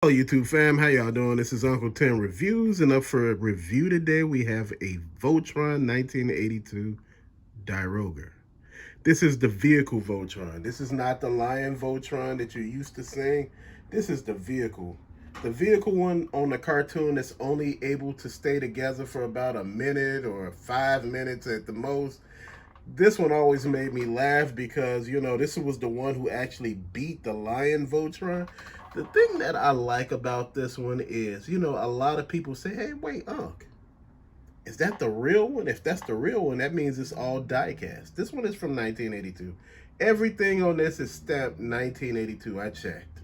Hello YouTube fam, how y'all doing? This is Uncle Tim Reviews, and up for a review today we have a Voltron 1982 Diarugger. This is the vehicle Voltron. This is not the Lion Voltron that you're used to seeing. This is the vehicle. The vehicle one on the cartoon is only able to stay together for about a minute or 5 minutes at the most. This one always made me laugh because, you know, this was the one who actually beat the Lion Voltron. The thing that I like about this one is, you know, a lot of people say, hey, wait, Unc, is that the real one? If that's the real one, that means it's all die-cast. This one is from 1982. Everything on this is stamped 1982. I checked.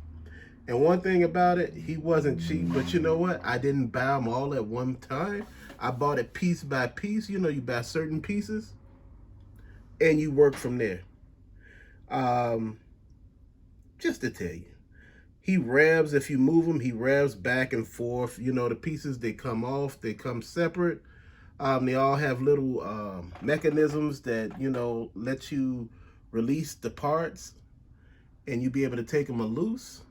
And one thing about it, he wasn't cheap, but you know what? I didn't buy them all at one time. I bought it piece by piece. You know, you buy certain pieces and you work from there. Just to tell you, he revs, if you move him, he revs back and forth. You know, the pieces, they come off, they come separate. They all have little mechanisms that, you know, let you release the parts and you be able to take them loose.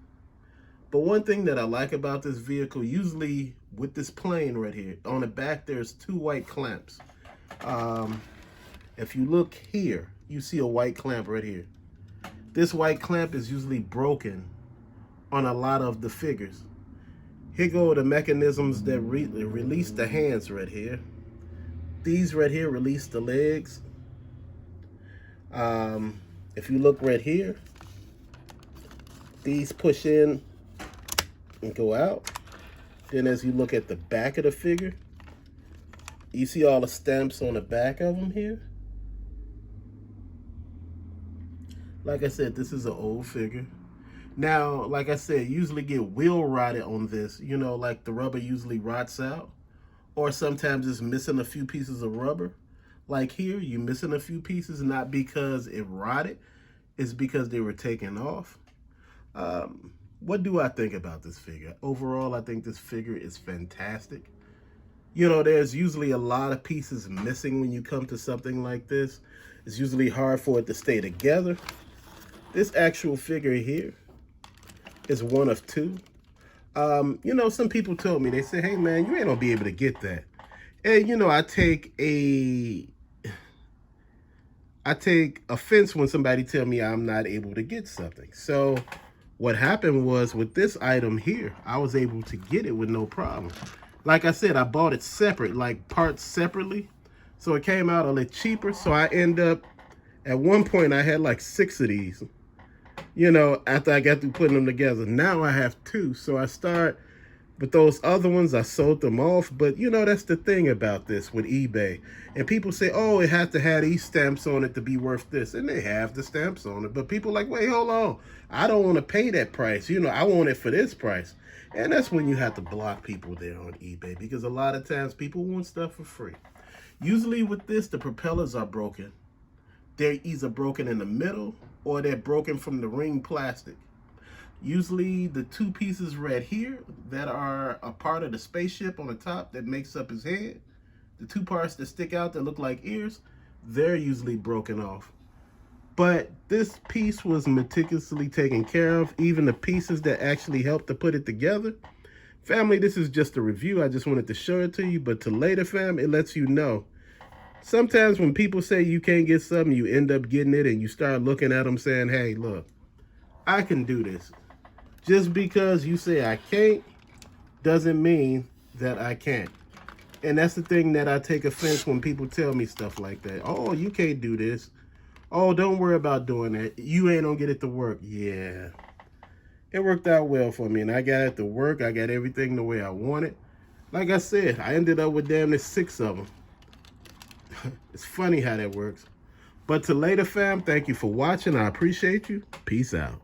But one thing that I like about this vehicle, usually with this plane right here, on the back there's two white clamps. If you look here, you see a white clamp right here. This white clamp is usually broken on a lot of the figures. Here go the mechanisms that release the hands right here. These right here release the legs. If you look right here, these push in and go out. Then as you look at the back of the figure, you see all the stamps on the back of them here. Like I said, this is an old figure. Now, like I said, you usually get wheel rotted on this. You know, like the rubber usually rots out. Or sometimes it's missing a few pieces of rubber. Like here, you're missing a few pieces, not because it rotted. It's because they were taken off. What do I think about this figure? Overall, I think this figure is fantastic. You know, there's usually a lot of pieces missing when you come to something like this. It's usually hard for it to stay together. This actual figure here is one of two. You know, some people told me, they say, hey man, you ain't gonna be able to get that. And you know, I take offense when somebody tell me I'm not able to get something. So what happened was with this item here, I was able to get it with no problem. Like I said, I bought it separate, like parts separately. So it came out a little cheaper. So I end up, at one point I had like 6 of these. You know, after I got through putting them together. Now I have 2. So I start, but those other ones, I sold them off. But, you know, that's the thing about this with eBay. And people say, oh, it has to have these stamps on it to be worth this. And they have the stamps on it. But people are like, wait, hold on. I don't want to pay that price. You know, I want it for this price. And that's when you have to block people there on eBay. Because a lot of times people want stuff for free. Usually with this, the propellers are broken. They're either broken in the middle or they're broken from the ring plastic. Usually the 2 pieces right here that are a part of the spaceship on the top that makes up his head, the 2 parts that stick out that look like ears, they're usually broken off. But this piece was meticulously taken care of, even the pieces that actually helped to put it together. Family, this is just a review. I just wanted to show it to you, but to later, fam, it lets you know. Sometimes when people say you can't get something, you end up getting it and you start looking at them saying, hey, look, I can do this. Just because you say I can't doesn't mean that I can't. And that's the thing that I take offense when people tell me stuff like that. Oh, you can't do this. Oh, don't worry about doing that. You ain't gonna get it to work. Yeah. It worked out well for me and I got it to work. I got everything the way I wanted. Like I said, I ended up with damn near 6 of them. It's funny how that works. But to later, fam, thank you for watching. I appreciate you. Peace out.